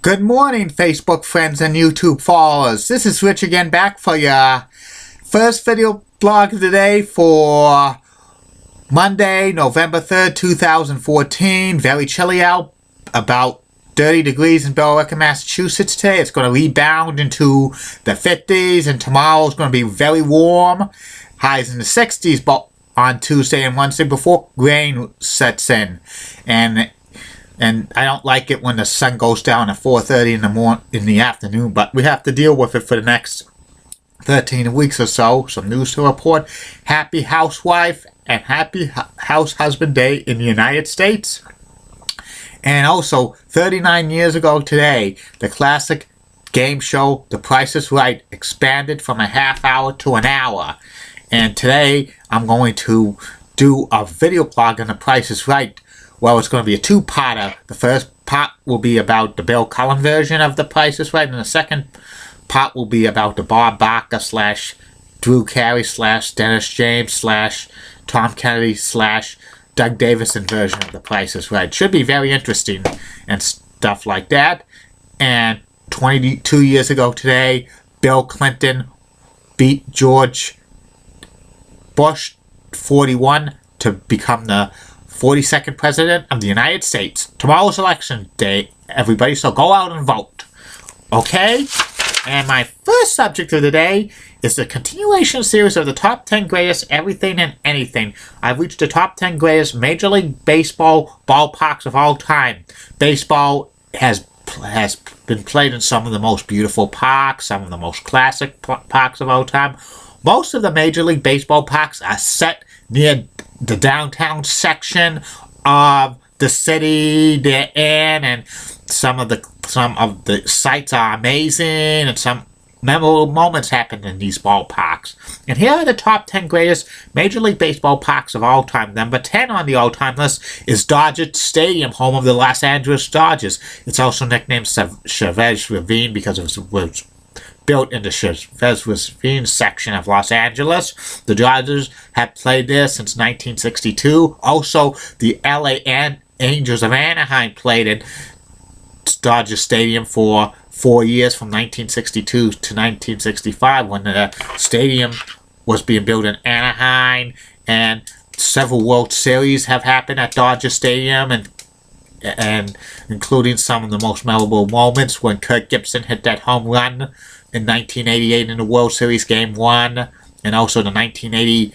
Good morning, Facebook friends and YouTube followers. This is Rich again, back for your first video blog of the day for Monday, November 3rd, 2014. Very chilly out, about 30 degrees in Billerica, Massachusetts today. It's going to rebound into the 50s, and tomorrow is going to be very warm. Highs in the 60s, but on Tuesday and Wednesday before rain sets in. And I don't like it when the sun goes down at 4:30 in the afternoon, but we have to deal with it for the next 13 weeks or so. Some news to report. Happy Housewife and Happy House Husband Day in the United States. And also, 39 years ago today, the classic game show The Price is Right expanded from a half hour to an hour. And today, I'm going to do a video blog on The Price is Right. Well, it's going to be a two-parter. The first part will be about the Bill Cullen version of The Price is Right, and the second part will be about the Bob Barker / Drew Carey / Dennis James / Tom Kennedy / Doug Davison version of The Price is Right. Should be very interesting and stuff like that. And 22 years ago today, Bill Clinton beat George Bush 41 to become the 42nd President of the United States. Tomorrow's election day, everybody, so go out and vote. Okay? And my first subject of the day is the continuation series of the top 10 greatest everything and anything. I've reached the top 10 greatest Major League Baseball ballparks of all time. Baseball has been played in some of the most beautiful parks, some of the most classic parks of all time. Most of the Major League Baseball parks are set near the downtown section of the city they're in, and some of the sites are amazing, and some memorable moments happen in these ballparks. And here are the top 10 greatest Major League Baseball parks of all time. Number 10 on the all-time list is Dodger Stadium, home of the Los Angeles Dodgers. It's also nicknamed Chavez Ravine because it was built in the Chavez Ravine section of Los Angeles. The Dodgers have played there since 1962. Also, the LA Angels of Anaheim played in Dodger Stadium for 4 years, from 1962 to 1965, when the stadium was being built in Anaheim. And several World Series have happened at Dodger Stadium, and including some of the most memorable moments when Kirk Gibson hit that home run in 1988 in the World Series Game 1, and also the 1980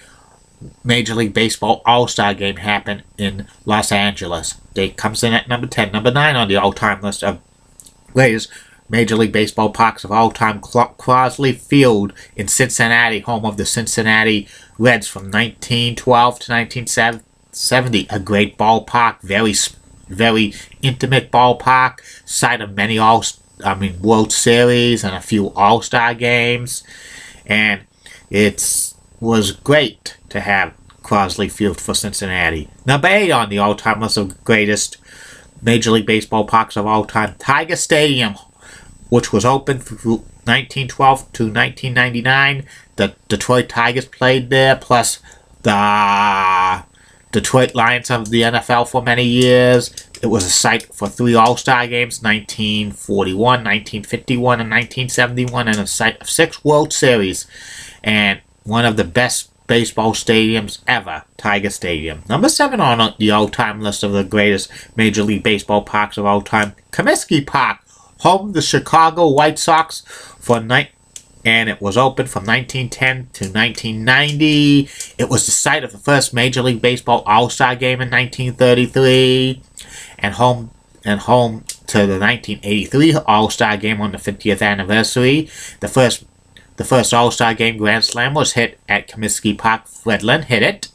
Major League Baseball All-Star Game happened in Los Angeles. It comes in at number 10. Number 9 on the all-time list of greatest Major League Baseball parks of all time, Crosley Field in Cincinnati, home of the Cincinnati Reds from 1912 to 1970. A great ballpark, very intimate ballpark, site of many World Series and a few All-Star games, and it was great to have Crosley Field for Cincinnati. Number 8 on the all-time list of greatest Major League Baseball parks of all time, Tiger Stadium, which was open from 1912 to 1999. The Detroit Tigers played there, plus the Detroit Lions of the NFL for many years. It was a site for 3 All-Star games, 1941, 1951, and 1971, and a site of 6 World Series. And one of the best baseball stadiums ever, Tiger Stadium. Number 7 on the all-time list of the greatest Major League Baseball parks of all time, Comiskey Park, home of the Chicago White Sox and it was open from 1910 to 1990. It was the site of the first Major League Baseball All-Star Game in 1933, and home to the 1983 All-Star Game on the 50th anniversary. The first All-Star Game Grand Slam was hit at Comiskey Park. Fred Lynn hit it.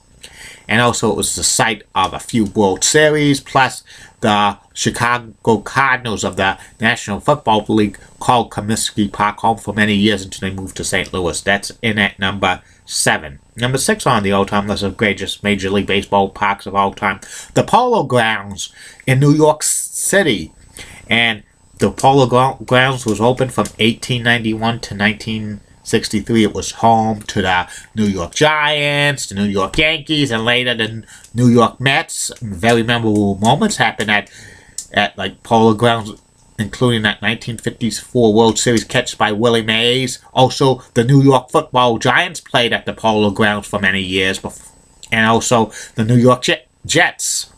And also it was the site of a few World Series, plus the Chicago Cardinals of the National Football League called Comiskey Park home for many years until they moved to St. Louis. That's in at number 7. Number 6 on the all-time list of greatest Major League Baseball parks of all time, the Polo Grounds in New York City. And the Polo Grounds was open from 1891 to 1963. It was home to the New York Giants, the New York Yankees, and later the New York Mets. Very memorable moments happened at like Polo Grounds including that 1954 World Series catch by Willie Mays. Also, the New York Football Giants played at the Polo Grounds for many years, and also the New York Jets.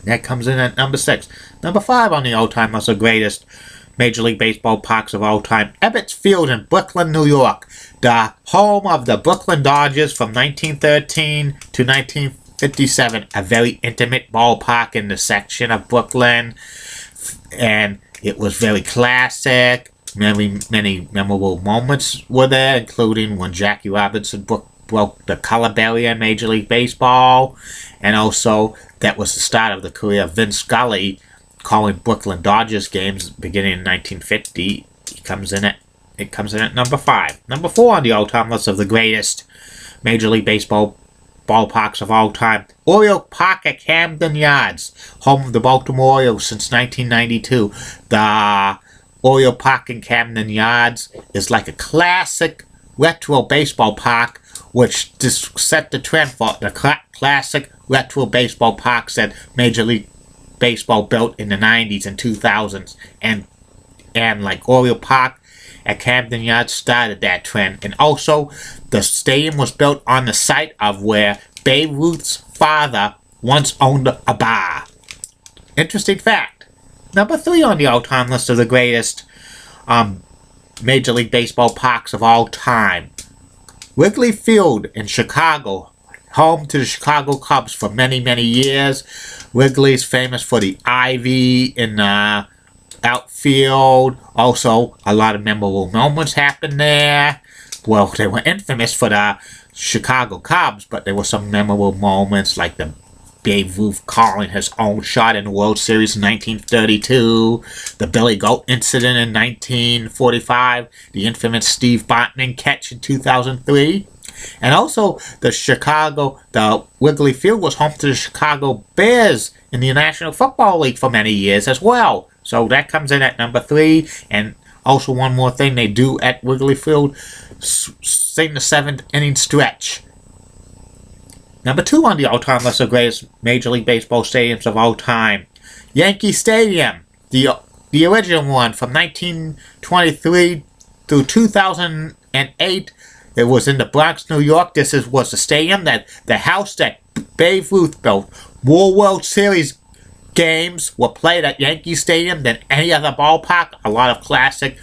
That comes in at number 6. Number 5 on the all-time list of greatest Major League Baseball parks of all time, Ebbets Field in Brooklyn, New York, the home of the Brooklyn Dodgers from 1913 to 1957, a very intimate ballpark in the section of Brooklyn, and it was very classic. Many memorable moments were there, including when Jackie Robinson broke the color barrier in Major League Baseball, and also that was the start of the career of Vin Scully, calling Brooklyn Dodgers games beginning in 1950. It comes in at number 5. Number 4 on the all-time list of the greatest Major League Baseball ballparks of all time, Oriole Park at Camden Yards, home of the Baltimore Orioles since 1992. The Oriole Park in Camden Yards is like a classic retro baseball park, which just set the trend for the classic retro baseball parks that Major League Baseball built in the 90s and 2000s, and like Oriole Park at Camden Yards started that trend. And also, the stadium was built on the site of where Babe Ruth's father once owned a bar. Interesting fact. Number 3 on the all-time list of the greatest Major League Baseball parks of all time, Wrigley Field in Chicago, home to the Chicago Cubs for many, many years. Wrigley's famous for the ivy in the outfield. Also, a lot of memorable moments happened there. Well, they were infamous for the Chicago Cubs, but there were some memorable moments like the Babe Ruth calling his own shot in the World Series in 1932, the Billy Goat incident in 1945, the infamous Steve Botman catch in 2003. And also, the Wrigley Field was home to the Chicago Bears in the National Football League for many years as well. So that comes in at number 3. And also one more thing they do at Wrigley Field, sing the 7th inning stretch. Number 2 on the all-time list of greatest Major League Baseball stadiums of all time, Yankee Stadium, the original one from 1923 through 2008. It was in the Bronx, New York. This was the stadium the house that Babe Ruth built. More World Series games were played at Yankee Stadium than any other ballpark. A lot of classic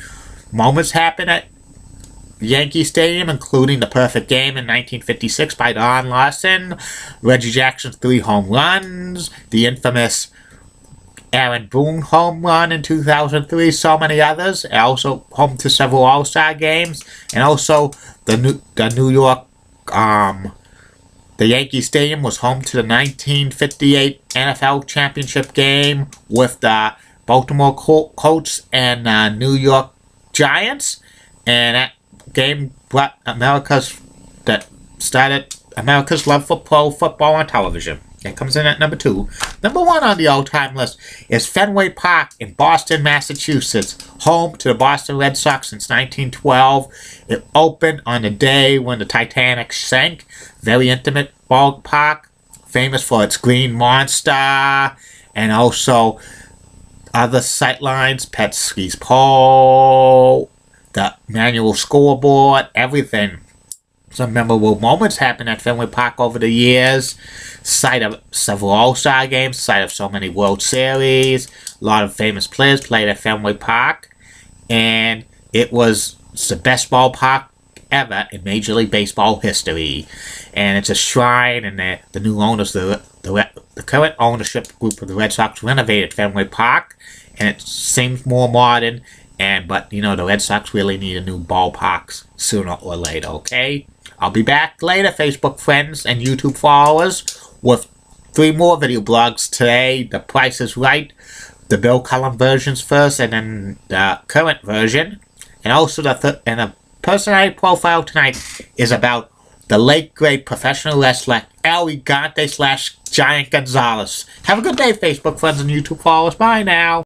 moments happened at Yankee Stadium, including the perfect game in 1956 by Don Lawson, Reggie Jackson's 3 home runs, the infamous Aaron Boone home run in 2003, so many others. Also home to several All-Star games, and also the Yankee Stadium was home to the 1958 NFL Championship game with the Baltimore Colts and New York Giants, and that game brought started America's love for pro football on television. That comes in at number 2. Number 1 on the all-time list is Fenway Park in Boston, Massachusetts, home to the Boston Red Sox since 1912. It opened on the day when the Titanic sank. Very intimate ballpark, famous for its green monster, and also other sightlines, Petski's pole, the manual scoreboard, everything. Some memorable moments happened at Fenway Park over the years. Site of several All-Star games, site of so many World Series. A lot of famous players played at Fenway Park. And it was the best ballpark ever in Major League Baseball history. And it's a shrine, and the new owners, the current ownership group of the Red Sox renovated Fenway Park. And it seems more modern. But, the Red Sox really need a new ballpark sooner or later, okay? I'll be back later, Facebook friends and YouTube followers, with 3 more video blogs today. The Price is Right, the Bill Cullen versions first, and then the current version. And also the personality profile tonight is about the late great professional wrestler El Gigante / Giant Gonzalez. Have a good day, Facebook friends and YouTube followers. Bye now.